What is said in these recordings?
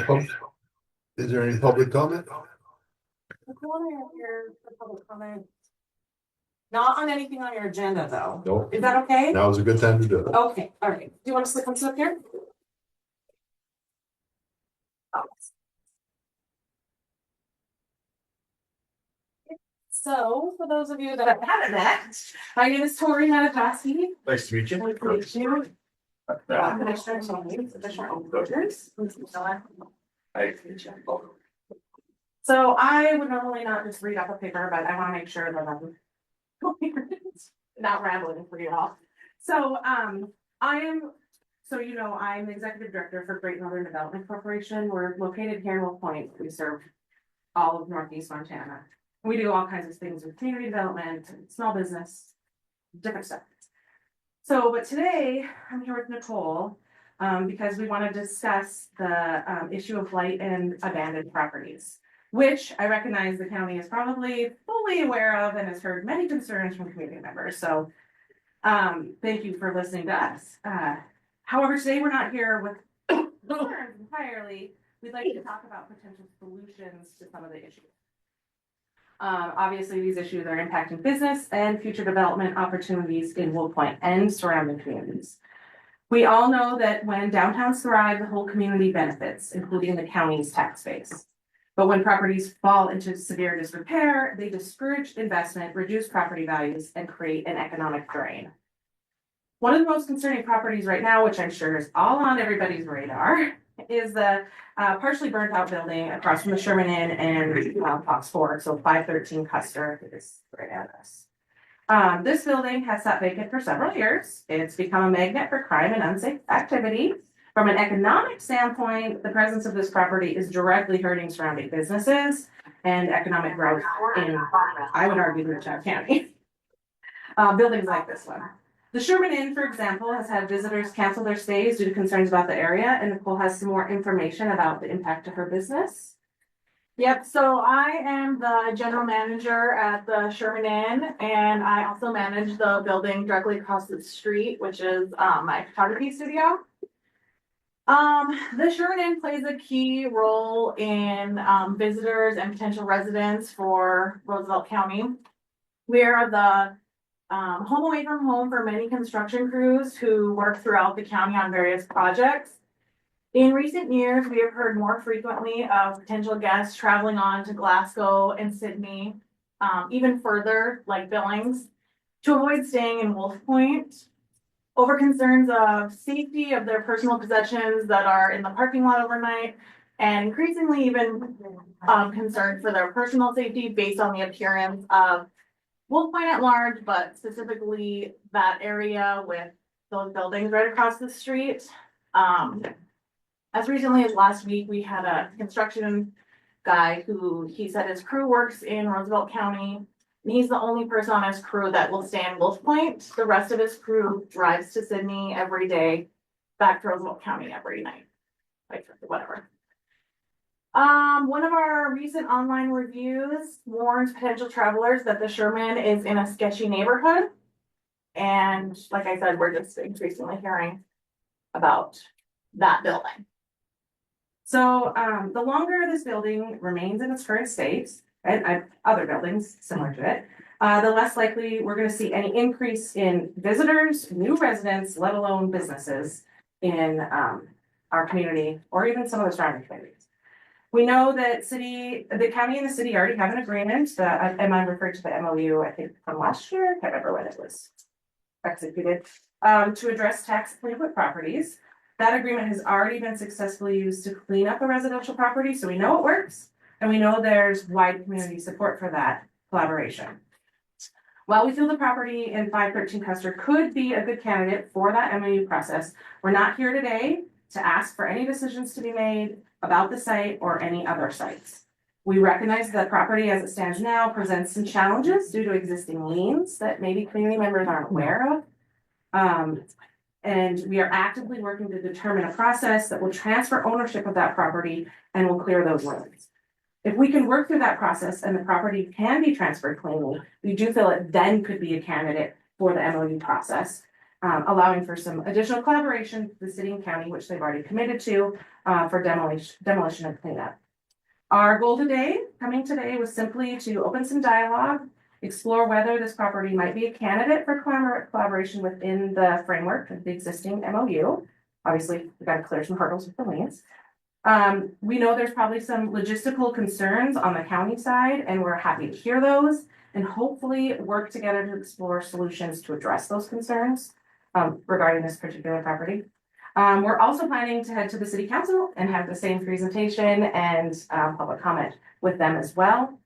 Is there any public comment? Here for public comment. Not on anything on your agenda, though. No. Is that okay? Now is a good time to do it. Okay, all right. Do you want us to come sit up here? Oh. So, for those of you that I haven't met, my name is Tori Natataski. Nice to meet you. Nice to meet you. Commissioner Tony, Commissioner Overgers. So I would normally not just read off a paper, but I want to make sure that I'm not rambling for you all. So I'm the executive director for Great Northern Development Corporation. We're located here in Wolf Point. We serve all of Northeast Montana. We do all kinds of things with community development, small business, different stuff. So, but today I'm here with Nicole because we want to discuss the issue of blight and abandoned properties, which I recognize the county is probably fully aware of and has heard many concerns from community members. So thank you for listening to us. However, today we're not here with concerns entirely. We'd like to talk about potential solutions to some of the issues. Obviously, these issues are impacting business and future development opportunities in Wolf Point and surrounding communities. We all know that when downtowns thrive, the whole community benefits, including the county's tax base. But when properties fall into severe disrepair, they discourage investment, reduce property values, and create an economic drain. One of the most concerning properties right now, which I'm sure is all on everybody's radar, is the partially burnt out building across from the Sherman Inn and Fox Fork, so 513 Custer is right at us. This building has sat vacant for several years. It's become a magnet for crime and unsafe activity. From an economic standpoint, the presence of this property is directly hurting surrounding businesses and economic growth in, I would argue, Richland County. Buildings like this one. The Sherman Inn, for example, has had visitors cancel their stays due to concerns about the area, and Nicole has some more information about the impact to her business. Yep, so I am the general manager at the Sherman Inn, and I also manage the building directly across the street, which is my photography studio. The Sherman Inn plays a key role in visitors and potential residents for Roosevelt County. We are the home away from home for many construction crews who work throughout the county on various projects. In recent years, we have heard more frequently of potential guests traveling on to Glasgow and Sydney, even further, like Billings, to avoid staying in Wolf Point, over concerns of safety of their personal possessions that are in the parking lot overnight, and increasingly even concern for their personal safety based on the appearance of Wolf Point at large, but specifically that area with those buildings right across the street. As recently as last week, we had a construction guy who he said his crew works in Roosevelt County. And he's the only person on his crew that will stay in Wolf Point. The rest of his crew drives to Sydney every day, back to Roosevelt County every night, like whatever. One of our recent online reviews warns potential travelers that the Sherman is in a sketchy neighborhood. And like I said, we're just increasingly hearing about that building. So the longer this building remains in its current state, and other buildings similar to it, the less likely we're going to see any increase in visitors, new residents, let alone businesses in our community or even some of the surrounding communities. We know that the county and the city already have an agreement that I referred to the MOU, I think from last year, I can't remember when it was executed, to address tax delinquent properties. That agreement has already been successfully used to clean up a residential property, so we know it works, and we know there's wide community support for that collaboration. While we feel the property in 513 Custer could be a good candidate for that MOU process, we're not here today to ask for any decisions to be made about the site or any other sites. We recognize that property as it stands now presents some challenges due to existing liens that maybe community members aren't aware of. And we are actively working to determine a process that will transfer ownership of that property and will clear those liens. If we can work through that process and the property can be transferred cleanly, we do feel it then could be a candidate for the MOU process. allowing for some additional collaboration with the city and county, which they've already committed to, for demolition and cleanup. Our goal coming today, was simply to open some dialogue, explore whether this property might be a candidate for collaboration within the framework of the existing MOU. Obviously, we've got to clear some hurdles with the liens. We know there's probably some logistical concerns on the county side, and we're happy to hear those and hopefully work together to explore solutions to address those concerns regarding this particular property. We're also planning to head to the city council and have the same presentation and public comment with them as well.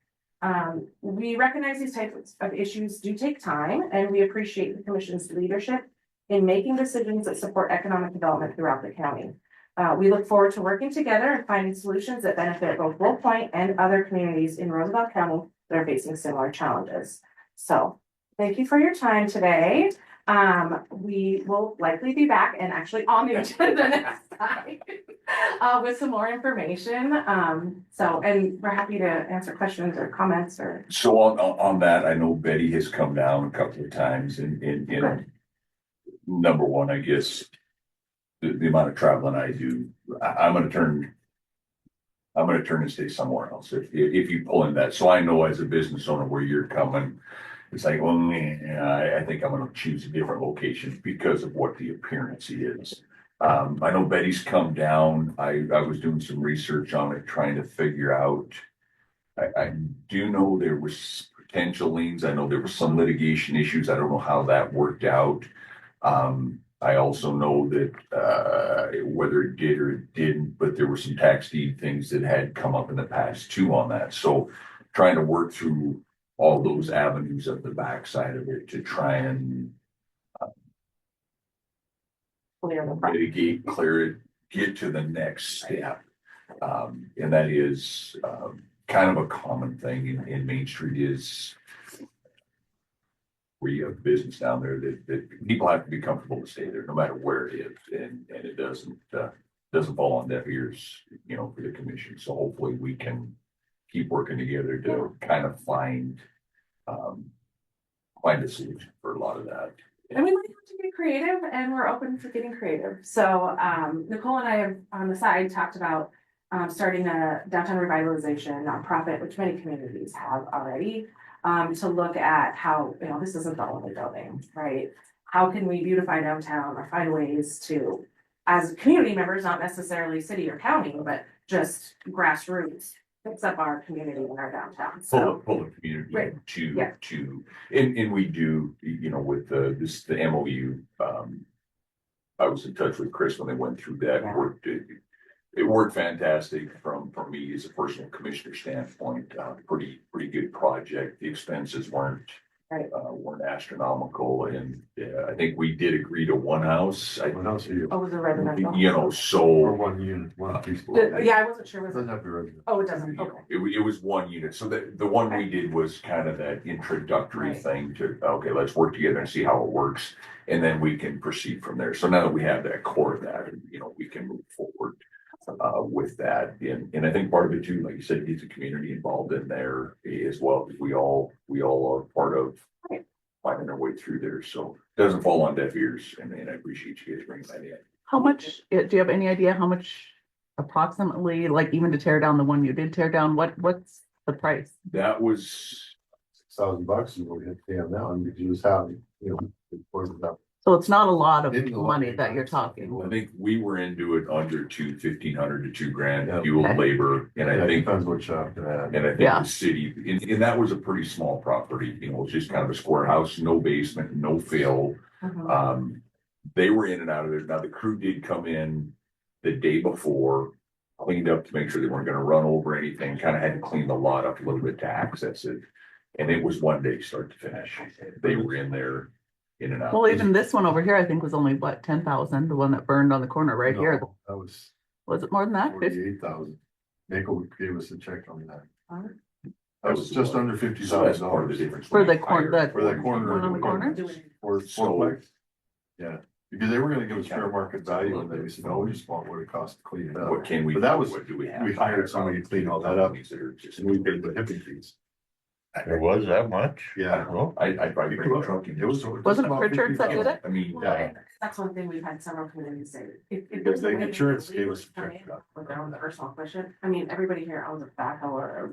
We recognize these types of issues do take time, and we appreciate the commission's leadership in making decisions that support economic development throughout the county. We look forward to working together and finding solutions that benefit both Wolf Point and other communities in Roosevelt County that are facing similar challenges. So thank you for your time today. We will likely be back and actually on the agenda next time with some more information. And we're happy to answer questions or comments or. So on that, I know Betty has come down a couple of times and number one, I guess, the amount of traveling I do, I'm gonna turn and stay somewhere else if you pull in that. So I know as a business owner where you're coming, it's like, well, I think I'm gonna choose a different location because of what the appearance is. I know Betty's come down. I was doing some research on it, trying to figure out. I do know there was potential liens. I know there were some litigation issues. I don't know how that worked out. I also know that whether it did or it didn't, but there were some tax deed things that had come up in the past too on that. So trying to work through all those avenues of the backside of it to try and mitigate, clear it, get to the next step. And that is kind of a common thing in Main Street is where you have business down there that people have to be comfortable to stay there no matter where it is. And it doesn't fall on deaf ears, for the commission. So hopefully we can keep working together to kind of find a solution for a lot of that. And we might have to get creative, and we're open for getting creative. So Nicole and I have on the side talked about starting a downtown revitalization nonprofit, which many communities have already, to look at how, this isn't the only building, right? How can we beautify downtown or find ways to, as community members, not necessarily city or county, but just grassroots, fix up our community and our downtown. So Pull the community Right. to and we do, with the MOU. I was in touch with Chris when they went through that. Yeah. It worked fantastic from me as a personal commissioner standpoint. Pretty good project. The expenses weren't astronomical, and I think we did agree to one house. What else are you? it was a residential. Or So one unit, one piece. Yeah, I wasn't sure. Was Doesn't it? have to be resident. Oh, it doesn't. Okay. it was one unit. So the one we did was kind of that introductory Right. thing to, okay, let's work together and see how it works. And then we can proceed from there. So now that we have that core of that, we can move forward with that. And I think part of it too, like you said, gets the community involved in there as well, because we all are part of Right. finding our way through there. So it doesn't fall on deaf ears, and I appreciate you guys bringing that in. How much, do you have any idea how much approximately, like even to tear down the one you did tear down, what's the price? That was $6,000 is what we had to pay on that one because you was having, So it's not a lot of Didn't go money up. that you're talking. I think we were into it under $1,500 to $2,000 Yeah. fuel, Okay. labor, and I think depends what shop you're at. And I think Yeah. the city, and that was a pretty small property, it's just kind of a square house, no basement, no fill. Mhm. They were in and out of there. Now, the crew did come in the day before, cleaned up to make sure they weren't gonna run over anything, kind of had to clean the lot up a little bit to access it. And it was one day, start to finish. They were in there, in and out. Well, even this one over here, I think was only what, 10,000, the one that burned on the corner right here. No, that was Was it more than that? 48,000. Nickel gave us a check on that. Alright. That was just under So that's part of the $50,000 difference. For the when you corner, hire- for that corner. One on the corner? For So- fourplex. Yeah, because they were gonna give us fair market value, and then we said, no, we just want what it costs to clean it up. What can we? But that was, what do we have? we hired somebody to clean all that up. Companies that are just- And we paid the hippie fees. There was that much? Yeah. Well, I'd probably bring a truck in. It was. Wasn't it Pritchard's that did it? I mean, Yeah. That's one thing we've had several communities say. Because the insurance gave us a check. With their own personal question, I mean, everybody here owns a backhoe or.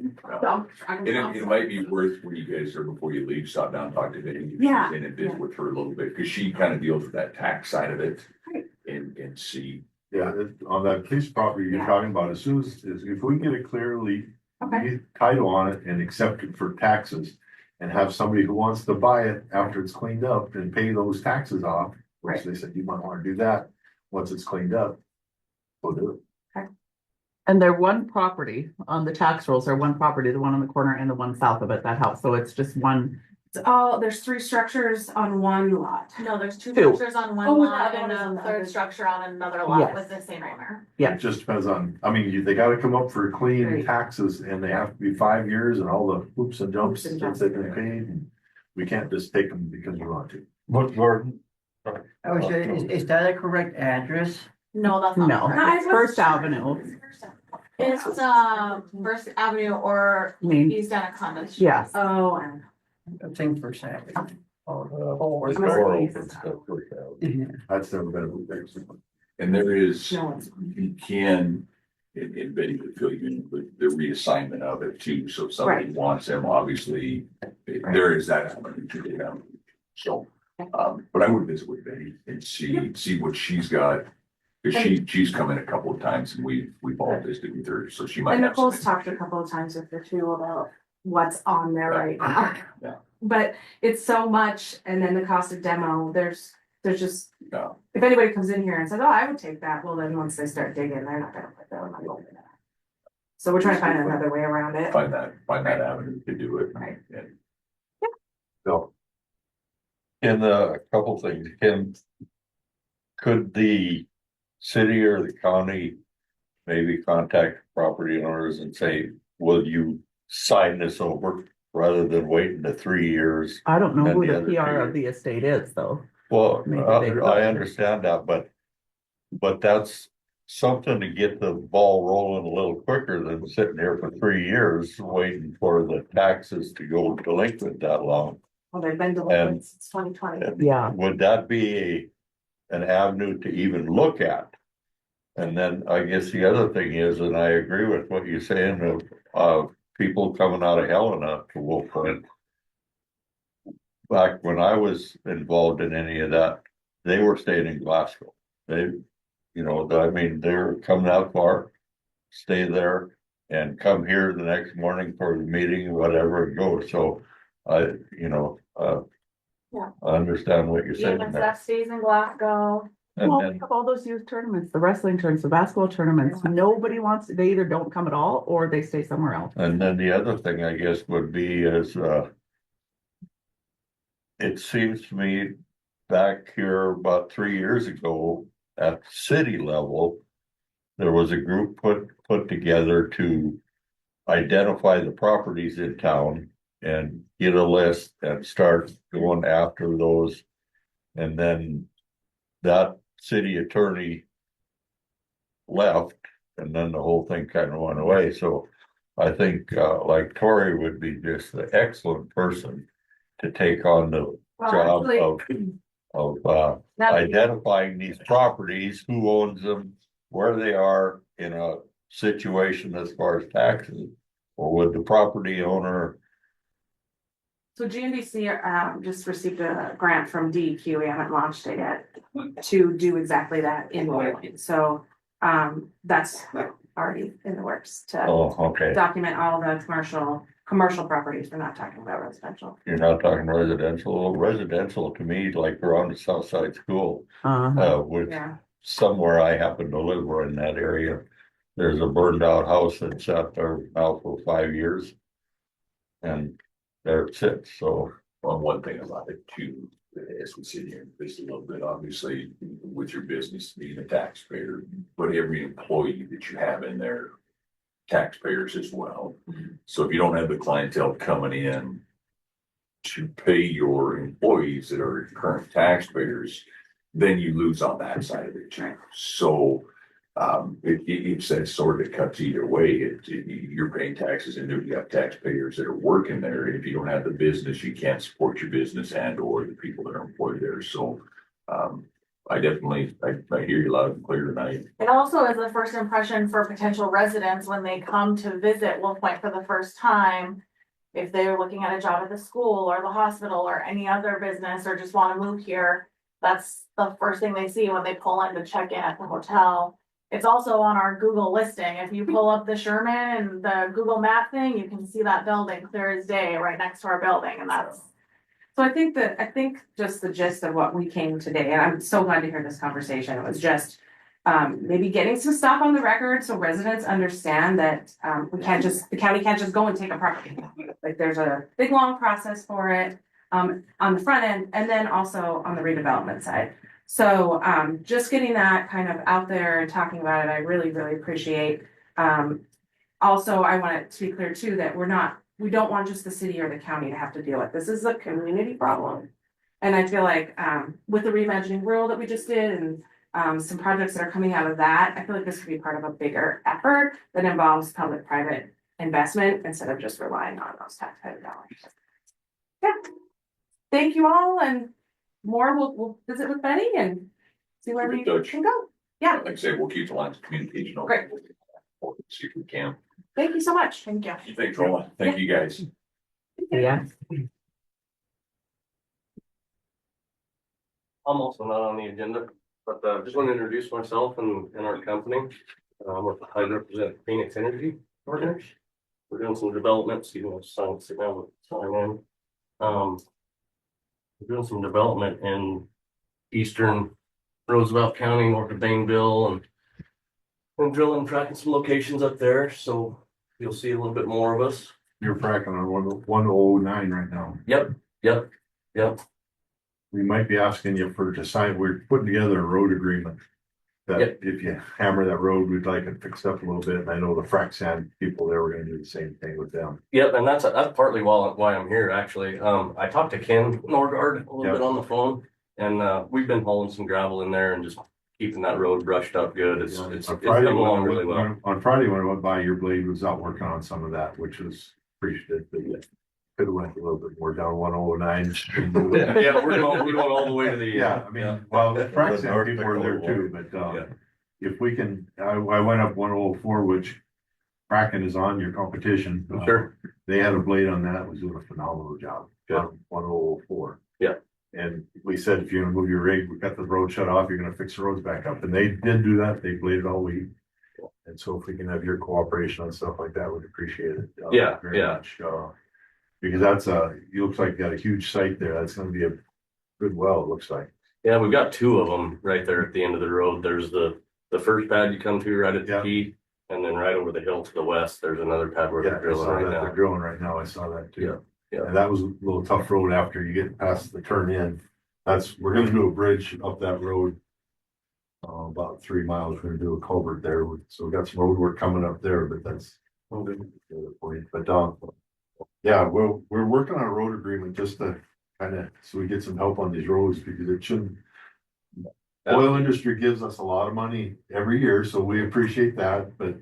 and it might be worth when you guys are, before you leave, stop down, and talk to Betty. Yeah. And visit with her a little bit, because she kind of deals with that tax side of it. Right. And see, Yeah, on that police property you're Yeah. talking about, as soon as, if we get a clearly Okay, title on it and accept it for taxes. And have somebody who wants to buy it after it's cleaned up and pay those taxes off, which Right. they said you might wanna do that, once it's cleaned up. We'll do it. And they're one property on the tax rolls, they're one property, the one on the corner and the one south of it, that house, so it's just one. it's all, there's 3 structures on one lot. No, there's two Two. structures on one Oh, the lot other one and is on a the third other. structure on another lot Yes. with the same owner. Yeah. It just depends on, I mean, they gotta come up for clean Right. taxes and they have to be 5 years and all the hoops and jumps Hoops and that jumps. they've been paid. We can't just take them because we want to. what, Gordon? I was saying, is that a correct address? No, that's not No, correct. it's First Avenue, It's First Avenue or I mean, East Anaconda. yes. Oh, and I think for Saturday. Where's the I'm door sorry. open stuff work out? That's never been a big thing. and there is, no one's. you can, and Betty could fill you in with the reassignment of it too, so if somebody Right. wants them, obviously, there is that avenue to get them. So, but I would visit with Betty and see what she's got. Cause she's come in a couple of times and we've all visited with her, so she might And have some. Nicole's talked a couple of times with her too about what's on there right now. Yeah. But it's so much, and then the cost of demo, there's just, Yeah. if anybody comes in here and says, oh, I would take that, well, then once they start digging, they're not gonna put their money over that. So we're trying to find another way around it. Find that avenue to do it. Right. And So. In a couple things, could the city or the county maybe contact property owners and say, will you sign this over rather than waiting the 3 years? I don't know And who the the other PR two. of the estate is, though. Well, Maybe they could. I understand that, but that's something to get the ball rolling a little quicker than sitting here for 3 years waiting for the taxes to go delinquent that long. Well, they've been delinquent since 2020. Yeah, Would that be an avenue to even look at? And then I guess the other thing is, and I agree with what you're saying of people coming out of Helena to Wolf Point. Back when I was involved in any of that, they were staying in Glasgow. They, I mean, they're coming out far, stay there and come here the next morning for the meeting, whatever, and go. So Yeah. I understand what you're saying there. EMSF stays in Glasgow. And well, then, think of all those youth tournaments, the wrestling tournaments, the basketball tournaments, nobody wants, they either don't come at all or they stay somewhere else. and then the other thing I guess would be is, it seems to me back here about 3 years ago at city level, there was a group put together to identify the properties in town and get a list and start going after those. And then that city attorney left and then the whole thing kind of went away. So I think, like Tori would be just the excellent person to take on the Well, job actually, of now that you- identifying these properties, who owns them, where they are in a situation as far as taxes. Or would the property owner, So GNDC just received a grant from DEQ, we haven't launched it yet, to do exactly that in Wayland. So that's already in the works to oh, okay, document all the commercial properties, we're not talking about residential. you're not talking residential. Residential to me, like around the south side school, which Yeah, somewhere I happen to live in that area. There's a burned out house that's sat there now for 5 years. And there it sits, so. Well, one thing about it too, as we sit here and visit a little bit, obviously, with your business being a taxpayer, but every employee that you have in there, taxpayers as well. So if you don't have the clientele coming in to pay your employees that are current taxpayers, then you lose on that side of it too. So, it's that sword that cuts either way. You're paying taxes and you have taxpayers that are working there. If you don't have the business, you can't support your business and or the people that are employed there. So, I definitely, I hear you loud and clear tonight. It also is a first impression for potential residents when they come to visit Wolf Point for the first time. If they're looking at a job at the school or the hospital or any other business or just want to move here, that's the first thing they see when they pull in to check in at the hotel. It's also on our Google listing. If you pull up the Sherman and the Google map thing, you can see that building clear as day right next to our building, and that's. So I think just the gist of what we came today, and I'm so glad to hear this conversation, it was just maybe getting some stuff on the record so residents understand that the county can't just go and take a property. Like there's a big, long process for it on the front end and then also on the redevelopment side. So just getting that kind of out there and talking about it, I really, really appreciate. Also, I want it to be clear too that we don't want just the city or the county to have to deal with. This is a community problem. And I feel like with the reimagining rural that we just did and some projects that are coming out of that, I feel like this could be part of a bigger effort that involves public-private investment instead of just relying on those taxpayer dollars. Yeah. Thank you all, and more we'll visit with Betty and see where we can go. Yeah, Like I say, we'll keep the lines of communication open. Great. See if we can. Thank you so much. Thank you. Thanks, Roland. Thank you, guys. Yeah. I'm also not on the agenda, but just want to introduce myself and our company. I represent Phoenix Energy Partners. We're doing some developments, you know, sit down with sign in. We're doing some development in eastern Roosevelt County, north of Bainville, and drilling and tracking some locations up there. So you'll see a little bit more of us. You're fracking on 109 right now. Yep. We might be asking you to sign, we're putting together a road agreement. That Yep. if you hammer that road, we'd like it fixed up a little bit. And I know the frac sand people, they were gonna do the same thing with them. Yep, and that's partly why I'm here, actually. I talked to Ken Norgard a little bit on the phone, and we've been hauling some gravel in there and just keeping that road brushed up good. It's On it's Friday, coming along when I really well. went- on Friday when I went by, your blade was out working on some of that, which was appreciated. But yeah, could have went a little bit more down 109. Yeah, we're going all the way to the. Yeah, I mean, well, the frac sand people were there too, but Yeah. if we can, I went up 104, which Kraken is on your competition. Sure. They had a blade on that, was doing a phenomenal job. Good. On 104. Yeah. And we said, if you're gonna move your rig, we got the road shut off, you're gonna fix the roads back up. And they did do that. They bladed all week. And so if we can have your cooperation on stuff like that, we'd appreciate it. Yeah, Very yeah. much. Because that's you looks like you got a huge site there. That's gonna be a good well, it looks like. Yeah, we've got two of them right there at the end of the road. There's the first pad you come to right at the Yeah. peak, and then right over the hill to the west, there's another pad where Yeah, they're I drilling saw right that. They're now. drilling right now. I saw that too. Yeah, yeah. And that was a little tough road after you get past the turn in. We're gonna do a bridge up that road. About 3 miles. We're gonna do a culvert there. So we got some road work coming up there, but that's the other point. But yeah, we're working on a road agreement just to kind of, so we get some help on these roads because it shouldn't. Oil industry gives us a lot of money every year, so we appreciate that, but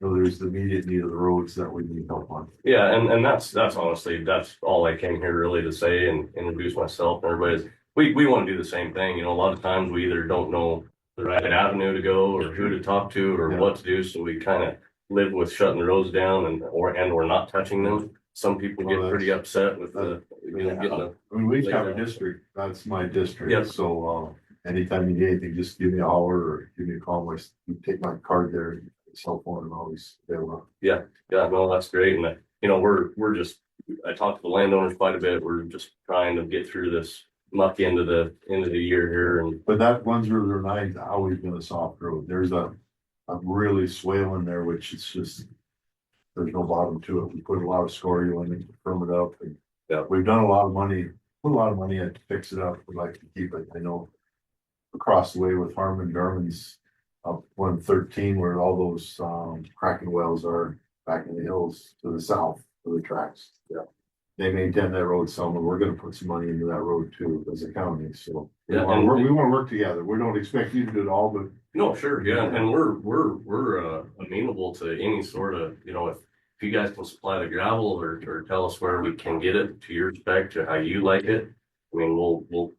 there's the immediate need of the roads that we need help on. Yeah, and that's honestly, that's all I came here really to say and introduce myself and everybody's, we want to do the same thing. You know, a lot of times we either don't know the right avenue to go or who to talk to or Yeah. what to do. So we kind of live with shutting the roads down or not touching them. Some people Well, get pretty upset with getting I mean, we have a district, that's my district, Yep. so anytime you need anything, just give me a holler or give me a call, you take my card there, cell phone and always available. Yeah, no, that's great. And we're just, I talked to the landowners quite a bit. We're just trying to get through this muck end of the year here and But that 109's always been a soft road, there's a really swale in there, which is just, there's no bottom to it, we put a lot of scoria in it to firm it up, and Yeah. we've done a lot of money, put a lot of money in to fix it up, we'd like to keep it, I know. Across the way with Harmon Garmin's up 113, where all those cracking wells are back in the hills to the south of the tracks. Yeah. they maintain that road some, and we're gonna put some money into that road too, as a county, so. Yeah, We wanna work together, we don't expect you to do it all, but No, sure, yeah, and we're amenable to any sort of, if you guys can supply the gravel or tell us where we can get it to your spec, to how you like it. I mean, we'll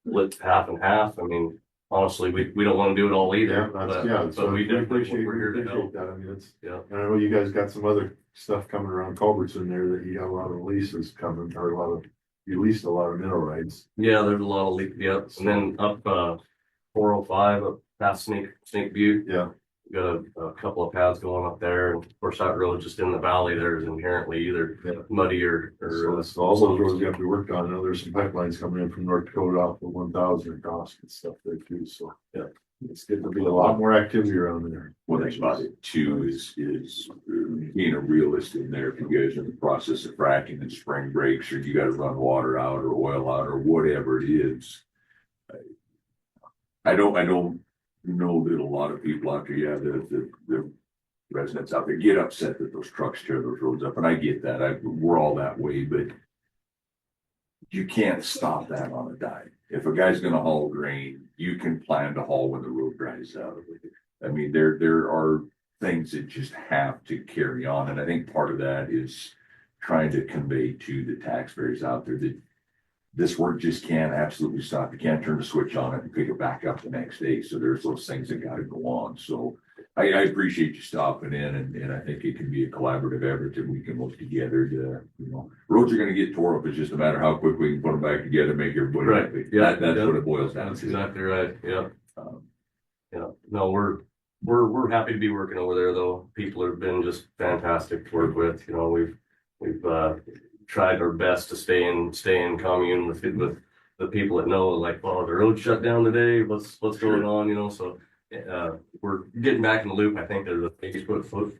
split half and half. I mean, honestly, we don't want to do it all either, so but we definitely, appreciate, we're here to help. that, I mean, it's, Yeah, I know you guys got some other stuff coming around culverts in there that you got a lot of leases coming, or a lot of, you leased a lot of mineral rights. yeah, there's a lot of leak, yeah, and then up, 405 up past Snake Butte. Yeah, Got a couple of paths going up there, and of course that road just in the valley there is inherently either Yeah. muddy or. so all those roads got to be worked on, I know there's some pipelines coming in from North Dakota off of 1,000 across and stuff there too, so. Yeah. It's getting to be a lot more activity around there. One thing about it too is being a realist in there. If you guys are in the process of fracking and spring breaks, or you gotta run water out or oil out or whatever it is. I don't know that a lot of people out there, the residents out there get upset that those trucks tear those roads up, and I get that. We're all that way, but you can't stop that on a dime. If a guy's gonna haul grain, you can plan to haul when the road dries out. I mean, there are things that just have to carry on, and I think part of that is trying to convey to the taxpayers out there that this work just can't absolutely stop. You can't turn the switch on it and pick it back up the next day. So there's those things that gotta go on. So I appreciate you stopping in, and I think it can be a collaborative effort that we can work together to, roads are gonna get tore up. It's just a matter how quick we can put them back together, make everybody Right. happy. Yeah. That's what it boils down That's to. exactly right, yeah. Um, Yeah, no, we're happy to be working over there though. People have been just fantastic to work with, we've tried our best to stay in commune with the people that know, like, well, the road shut down today, what's going on, so. We're getting back in the loop. I think there's a Facebook post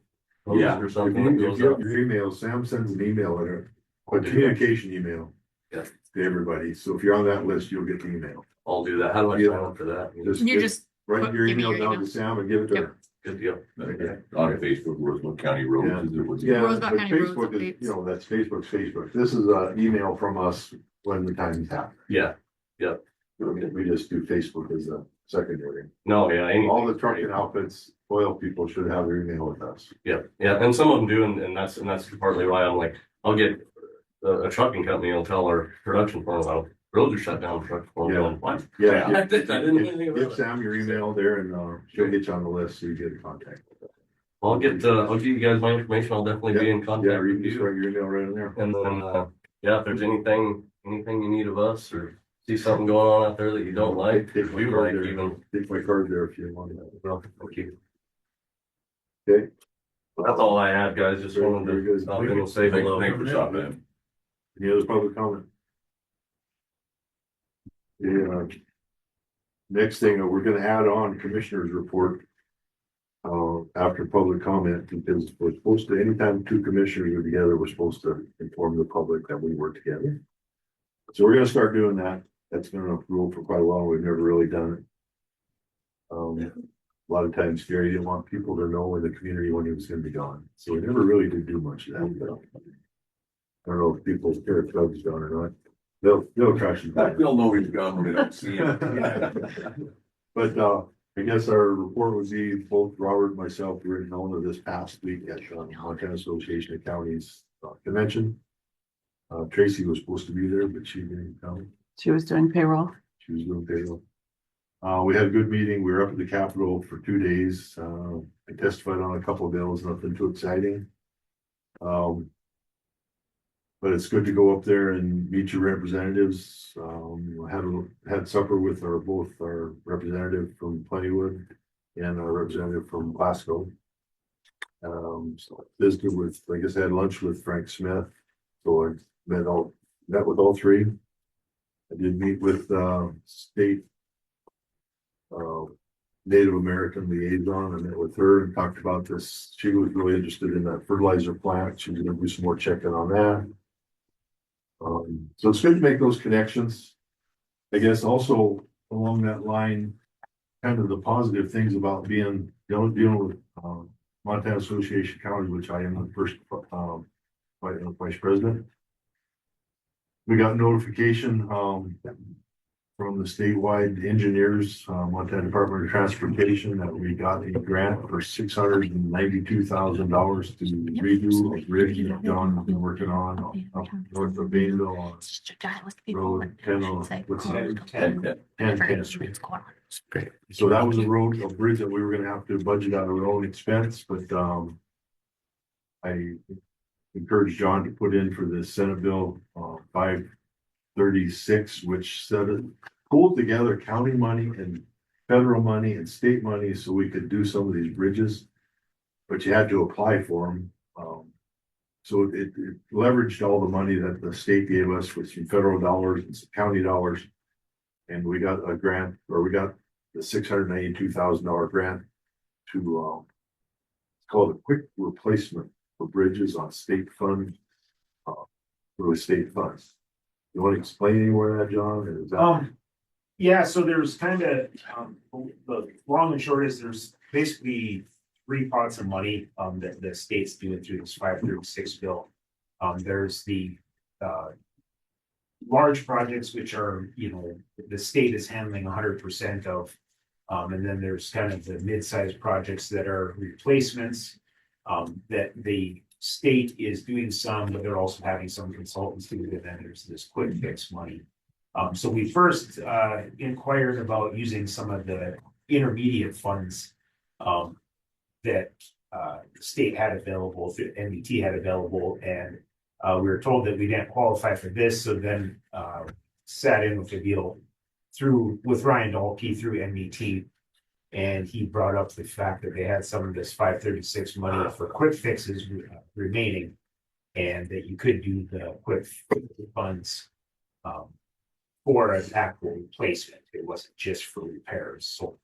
Yeah. or something that If goes you up. have your email, Sam sends an email or a communication email. Yeah. To everybody, so if you're on that list, you'll get the email. I'll do that. How do I sign up for that? You just Write your give me email your down email. to Sam and give it to Yep. her. Good deal. On Facebook, Roosevelt County Roads. Yeah, Roosevelt but County Roads Facebook is, updates. that's Facebook's Facebook. This is an email from us when the time's happened. Yeah, We just do Facebook as a secondary. no, yeah. All the anything. trucking outfits, oil people should have their email with us. Yeah, and some of them do, and that's partly why I'm like, I'll get a trucking company will tell our production firm, well, roads are shut down, truck firm, Yeah. what? Yeah. I didn't know anything Give about it. Sam your email there and she'll get you on the list so you get in contact. I'll give you guys my information. I'll definitely be in Yeah, contact you with can just you. write your email right in there. And then, if there's anything you need of us or see something going on out there that you don't like, Take my we card like there. even. Take my card there if you want that. Well, thank you. Okay. That's all I had, guys. Just Very wanted good. to stop in and say hello. Thanks for stopping in. Any other public comment? Yeah. Next thing, we're gonna add on commissioners report. After public comment, because we're supposed to, anytime two commissioners are together, we're supposed to inform the public that we work together. So we're gonna start doing that. That's been a rule for quite a while. We've never really done it. A lot of times Gary didn't want people to know in the community when he was gonna be gone, so we never really did do much of that. But I don't know if people care if Doug's gone or not. They'll trash him. They'll know he's gone when they don't see him. But I guess our report would be both Robert and myself were in Nona this past week at Montana Association of Counties convention. Tracy was supposed to be there, but she didn't come. She was doing payroll. She was doing payroll. We had a good meeting. We were up at the Capitol for 2 days. I testified on a couple of bills, nothing too exciting. But it's good to go up there and meet your representatives. Had supper with both our representative from Plentywood and our representative from Glasgow. So visited with, I guess I had lunch with Frank Smith. So I met with all three. I did meet with state Native American liaison. I met with her and talked about this. She was really interested in that fertilizer plant. She was gonna do some more checking on that. So it's good to make those connections. I guess also along that line, kind of the positive things about dealing with Montana Association of Counties, which I am the first vice president. We got notification, from the statewide engineers, Montana Department of Transportation, that we got a grant for $692,000 to redo a bridge that John has been working on up north of Bainville on Road 10, what's it? 10. So that was a bridge that we were gonna have to budget out of our own expense, but, I encouraged John to put in for the Senate Bill, 536, which said it pulled together county money and federal money and state money so we could do some of these bridges. But you had to apply for them. So it leveraged all the money that the state gave us with some federal dollars and some county dollars. And we got a grant, or we got the $692,000 grant to, it's called a quick replacement for bridges on state funds. With state funds. You want to explain anywhere that, John? Or is that- Yeah, so there's kind of, the long and short is there's basically three pots of money, that the state's doing through this 536 bill. There's the, large projects, which are, the state is handling 100% of. And then there's kind of the mid-sized projects that are replacements, that the state is doing some, but they're also having some consultants do it, and then there's this quick fix money. So we first inquired about using some of the intermediate funds that the state had available, that NDT had available, and we were told that we didn't qualify for this, so then sat in with the deal with Ryan Dahlke through NDT. And he brought up the fact that they had some of this 536 money for quick fixes remaining, and that you could do the quick funds for an actual replacement. It wasn't just for repairs. So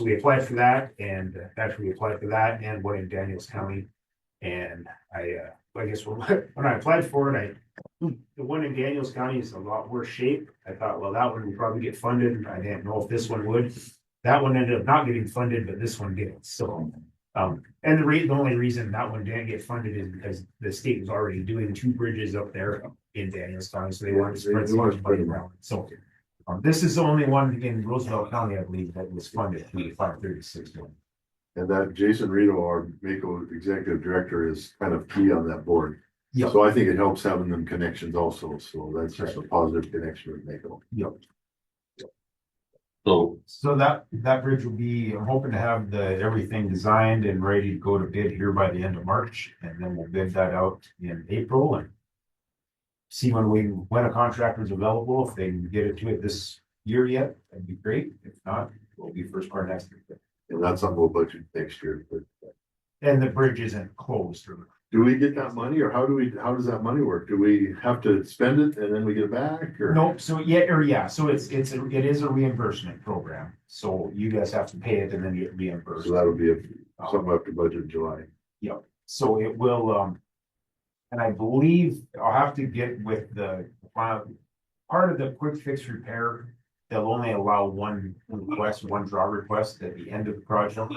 we applied for that, and actually we applied for that and one in Daniels County. And I guess when I applied for it, the one in Daniels County is a lot worse shape. I thought, well, that one would probably get funded. I didn't know if this one would. That one ended up not getting funded, but this one did. So, and the only reason that one didn't get funded is because the state was already doing two bridges up there in Daniels County, so they wanted to spread some money around. So, this is the only one in Roosevelt County, I believe, that was funded through the 536 one. And that Jason Rito, our Mako executive director, is kind of key on that board. Yep. So I think it helps having them connections also. So that's just a positive connection with Mako. Yep. So that bridge will be, I'm hoping to have everything designed and ready to go to bid here by the end of March, and then we'll bid that out in April and see when a contractor is available. If they can get it to it this year yet, that'd be great. If not, it'll be first part next year. And that's something we'll budget next year. But And the bridge isn't closed. do we get that money, or how does that money work? Do we have to spend it and then we get it back, or? Nope, so so it is a reimbursement program. So you guys have to pay it and then get reimbursed. So that'll be something after budget in July. Yep, so it will, and I believe I'll have to get with the, part of the quick fix repair. They'll only allow one draw request at the end of the project.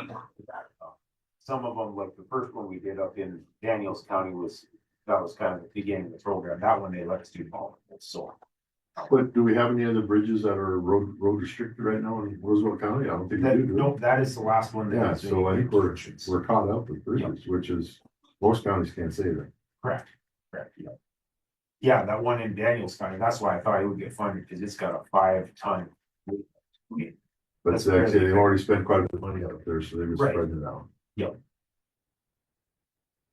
Some of them, like the first one we did up in Daniels County that was kind of the beginning of the program. That one they let us do all. So. But do we have any other bridges that are road restricted right now in Roosevelt County? I don't think we do. Nope, that is the last one. Yeah, so I think we're caught up with bridges, which is, most counties can't say that. Correct, yeah. Yeah, that one in Daniels County, that's why I thought it would get funded, because it's got a 5-ton. But it's actually, they've already spent quite a bit of money out there, so they're just Right. spreading it out. Yep.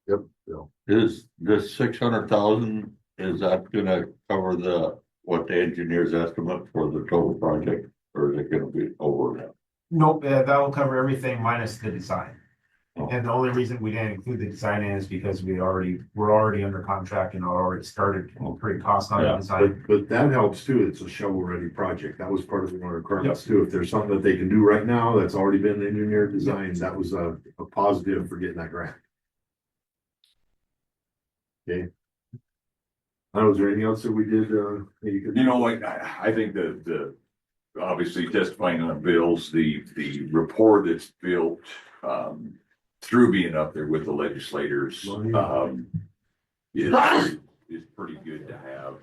Yep, yeah. is this 600,000, is that gonna cover what the engineer's estimate for the total project? Or is it gonna be over now? Nope, that will cover everything minus the design. And the only reason we didn't include the design in is because we're already under contract and already started incurring costs on the Yeah. design. But that helps too. It's a shovel-ready project. That was part of the requirements too. If there's something that they can do right now that's already been engineered, designed, that was a positive for getting that grant. Okay. Was there anything else that we did, that you could? I think the obviously testifying on bills, the rapport that's built, through being up there with the legislators, is is pretty good to have.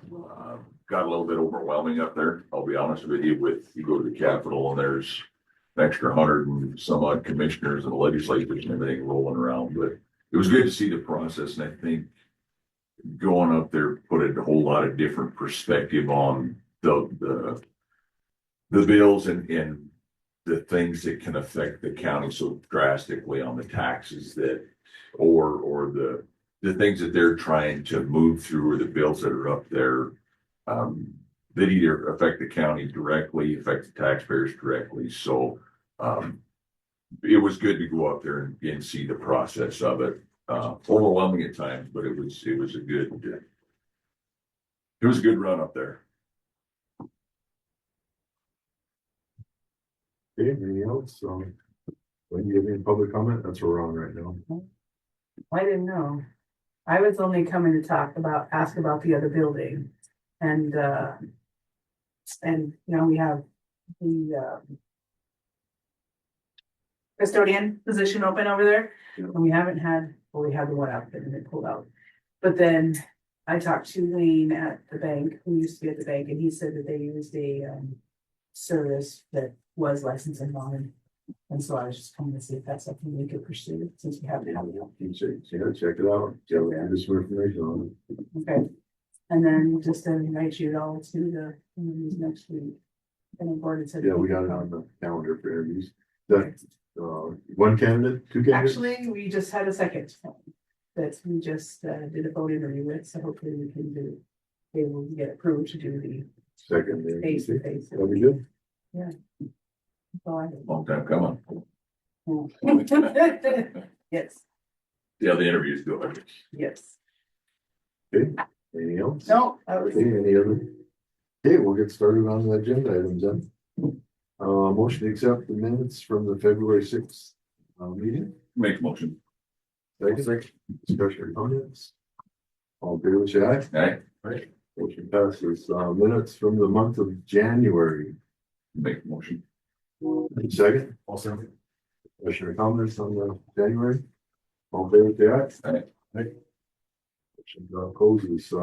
Got a little bit overwhelming up there, I'll be honest with you, you go to the Capitol and there's an extra 100 and some odd commissioners and legislators and everything rolling around, but it was good to see the process, and I think going up there put a whole lot of different perspective on the bills and the things that can affect the county so drastically on the taxes that, or the things that they're trying to move through, or the bills that are up there, that either affect the county directly, affect the taxpayers directly. So, it was good to go up there and see the process of it. Overwhelming at times, but it was a good run up there. Okay, anything else? When you give any public comment, that's what we're on right now. I didn't know. I was only coming to ask about the other building. And you know, we have the custodian position open over there. Yeah. And we had the one out and it pulled out. But then I talked to Wayne at the bank, who used to be at the bank, and he said that they used a service that was licensed and bonded. And so I was just coming to see if that's something we could pursue, since we haven't had it. You check it out, get some information on it. Okay. And then just to invite you all to the interviews next week. And the board had said. Yeah, we got it on the calendar for interviews. That, one candidate, two candidates? Actually, we just had a second that we just did a phone interview with, so hopefully we can be able to get approved to do the Second. face to face. That'll be good. Long time coming. Yes, Yeah, the interviews go. yes. Okay, anything else? No, that was. Okay, any other? Okay, we'll get started on the agenda items then. Motion to accept the minutes from the February 6th meeting. Make a motion. Second, discussion or comments. All in favor, say aye. Aye. Motion passes. Minutes from the month of January. Make a motion. Second. Also. Discussion or comments on the January. All in favor, say aye. Aye. Motion closes.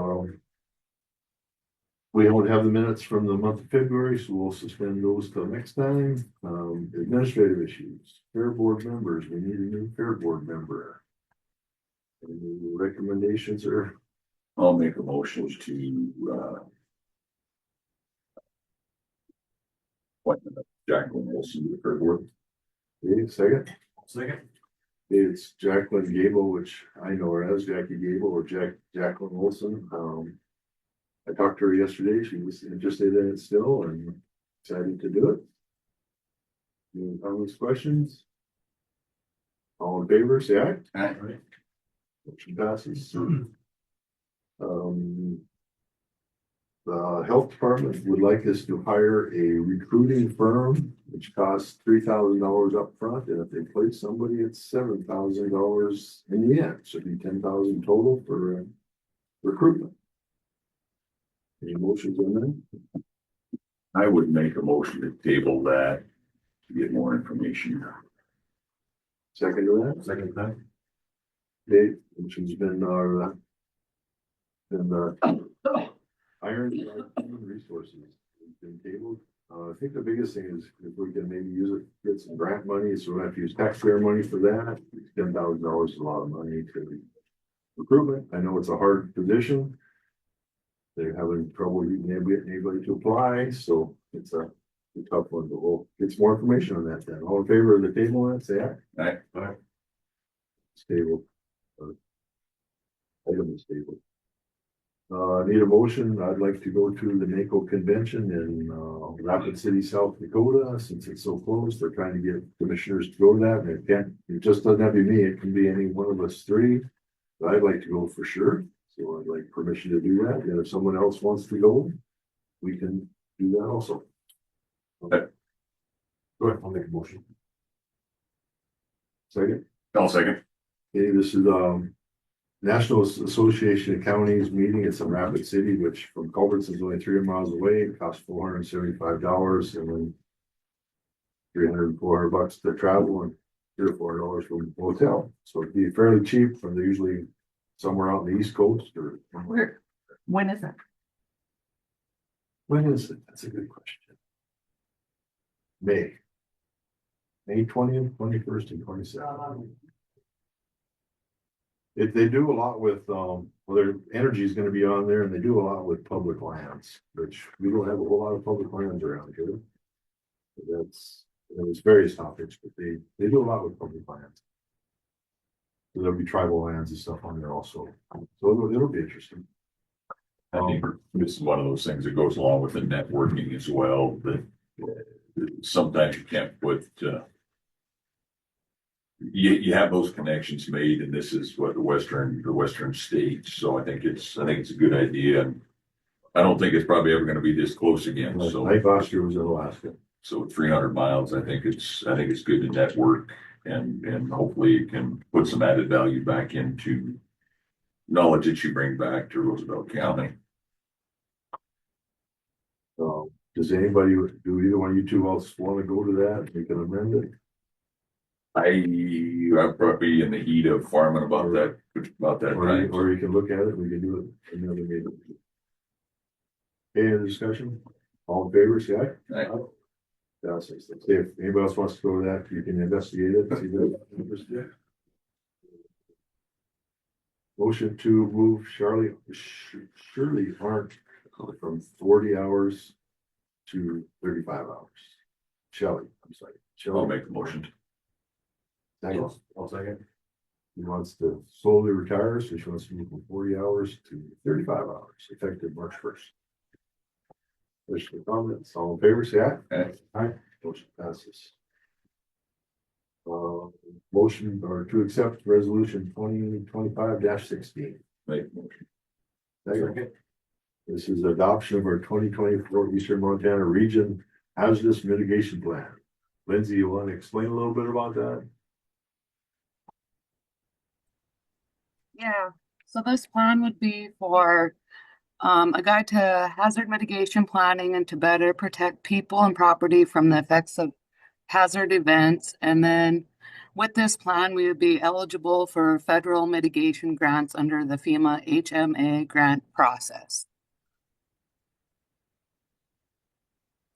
We don't have the minutes from the month of February, so we'll suspend those till next time. Administrative issues, fair board members, we need a new fair board member. Any recommendations or? I'll make a motion to, appointment of Jacqueline Wilson to the fair board. Okay, second. Second. It's Jacqueline Gable, which I know her as Jackie Gable or Jacqueline Wilson. I talked to her yesterday. She was interested in it still and excited to do it. Any comments, questions? All in favor, say aye. Aye. Motion passes. The health department would like us to hire a recruiting firm, which costs $3,000 up front, and if they place somebody, it's $7,000 in the end, so it'd be $10,000 total for recruitment. Any motions on that? I would make a motion to table that to get more information. Second to that? Second time. Okay, which has been our iron resources has been tabled. I think the biggest thing is if we can maybe use it, get some grant money, so we don't have to use taxpayer money for that. $10,000 is a lot of money to recruitment. I know it's a hard position. They're having trouble getting anybody to apply, so it's a tough one, but we'll get some more information on that then. All in favor of the table, say aye. Aye. Aye. Stable. Item is stable. Need a motion. I'd like to go to the NACO convention in Rapid City, South Dakota, since it's so close. They're trying to get commissioners to go to that, and it just doesn't have to be me. It can be any one of us three. But I'd like to go for sure. So I'd like permission to do that. And if someone else wants to go, we can do that also. Okay. Go ahead, I'll make a motion. Second. I'll second. Okay, this is National Association of Counties meeting. It's in Rapid City, which from Culbertson is only 300 miles away. It costs $475 and then $300, $400 to travel and $3 or $4 from the hotel. So it'd be fairly cheap from usually somewhere out on the East Coast or. Where When is it? When is it? That's a good question. May. May 20th, 21st, and 22nd. If they do a lot with, well, their energy is gonna be on there, and they do a lot with public lands, which we don't have a whole lot of public lands around here. That's, there's various topics, but they do a lot with public lands. So there'll be tribal lands and stuff on there also, so it'll be interesting. I think this is one of those things that goes along with the networking as well, that sometimes you can't put, you have those connections made, and this is what the western states, so I think it's a good idea. And I don't think it's probably ever gonna be this close again, so. Like last year was in Alaska. So 300 miles, I think it's good to network, and hopefully it can put some added value back into knowledge that you bring back to Roosevelt County. Does anybody, do either one of you two else want to go to that? We can amend it. I'm probably in the heat of farming about that time. Or you can look at it, we can do it another meeting. Any other discussion? All in favor, say aye. Aye. That's it. If anybody else wants to go to that, you can investigate it. See if they're interested. Motion to move Shirley Arndt from 40 hours to 35 hours. Shelley, I'm sorry. I'll make the motion. Second. I'll second. He wants to slowly retire, so she wants to move from 40 hours to 35 hours, effective March 1st. Additional comments, all in favor, say aye. Aye. Aye, motion passes. Motion or to accept resolution 2025-16. Make the motion. Second. This is adoption of our 2024 Eastern Montana Region Hazardous Mitigation Plan. Lindsay, you want to explain a little bit about that? Yeah, so this plan would be for a guide to hazard mitigation planning and to better protect people and property from the effects of hazard events. And then with this plan, we would be eligible for federal mitigation grants under the FEMA HMA grant process.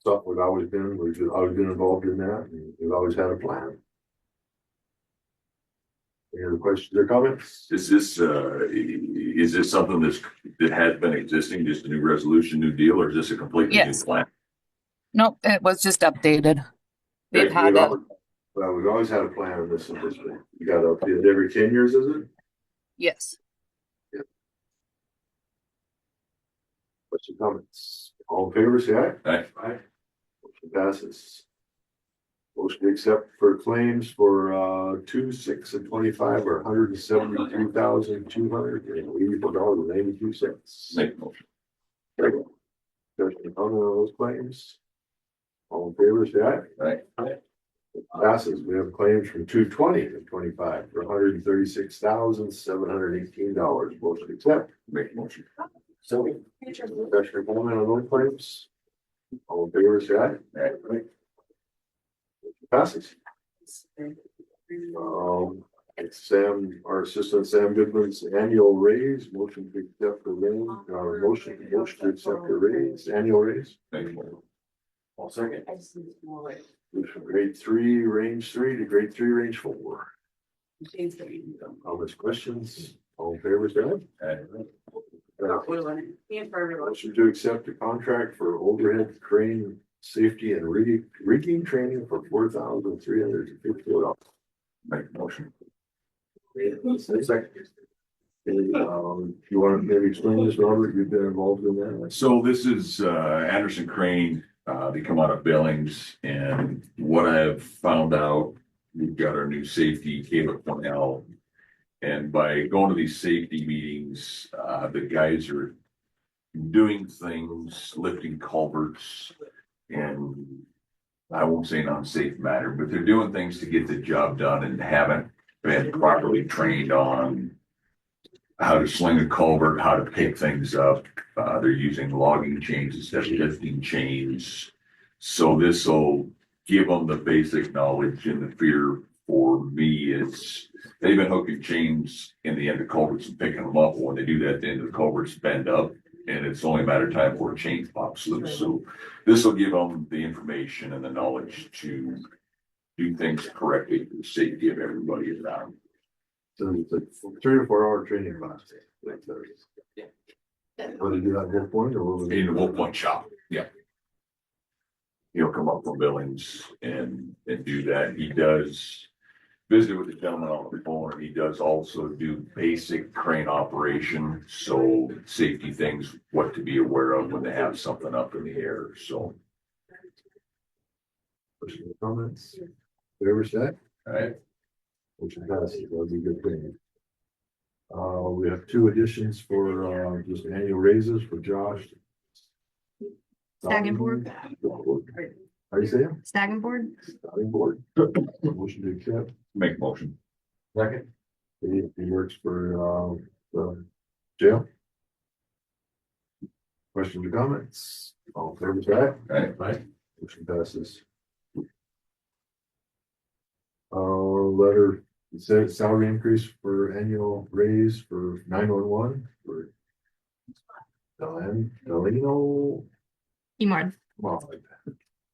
Stuff we've always been involved in that, and we've always had a plan. Any other questions or comments? Is this something that has been existing, just a new resolution, new deal, or is this a completely new Yes. plan? Nope, it was just updated. We've had it. Well, we've always had a plan on this, you got to update it every 10 years, is it? Yes. Questions, comments? All in favor, say aye. Aye. Aye. Motion passes. Motion to accept for claims for 2, 6, and 25 are $172,284.82. Make the motion. Question comment on those claims? All in favor, say aye. Aye. Aye. Passes. We have claims from 220 to 25 for $136,718. Motion to accept. Make the motion. So, question comment on those claims? All in favor, say aye. Aye. Aye. Passes. It's Sam, our assistant Sam Goodman's annual raise, motion to accept the raise, motion to accept the raise, annual raise. Make the motion. All second. Moves from grade 3, range 3 to grade 3, range 4. All those questions, all in favor, say aye. Motion to accept a contract for overhead crane safety and rigging training for $4,354. Make the motion. Second. You want to maybe explain this, Robert? You've been involved in that. So this is Anderson Crane. They come out of Billings, and what I've found out, we've got our new safety, Caleb Cornell. And by going to these safety meetings, the guys are doing things, lifting culverts, and I won't say an unsafe matter, but they're doing things to get the job done and haven't been properly trained on how to sling a culvert, how to pick things up. They're using logging chains instead of lifting chains. So this will give them the basic knowledge, and the fear for me is they've been hooking chains in the end of culverts and picking them up. When they do that, the end of the culverts bend up and it's only a matter of time before a change pops loose. So this will give them the information and the knowledge to do things correctly for the safety of everybody around. So it's a 3 or 4 hour training class. Like that. Will they do that at Wolf Point or will they? In the Wolf Point shop, yeah. He'll come up from Billings and do that. He does visit with the gentleman on the phone, and he does also do basic crane operation, so safety things, what to be aware of when they have something up in the air, so. Questions or comments? Favor say All right, motion passes. That'll be a good thing. We have 2 additions for, just annual raises for Josh. Stagenborg. How do you say it? Stagenborg. Stagenborg. Motion to accept. make motion. Second. He works for, the jail. Questions or comments? All in favor, say aye. Right. Right. Motion passes. Letter, it says salary increase for annual raise for 911 for Delano Emard. Mard.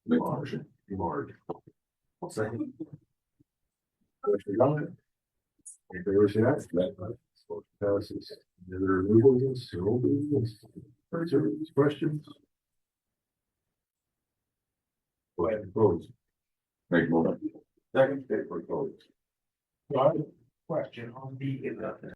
Make motion. Mard. Second. Question or comment? All in favor, say aye. Motion passes. Any other new business or old business? Concerns, questions? Go ahead and close. Make motion. Second, paper close. Question on the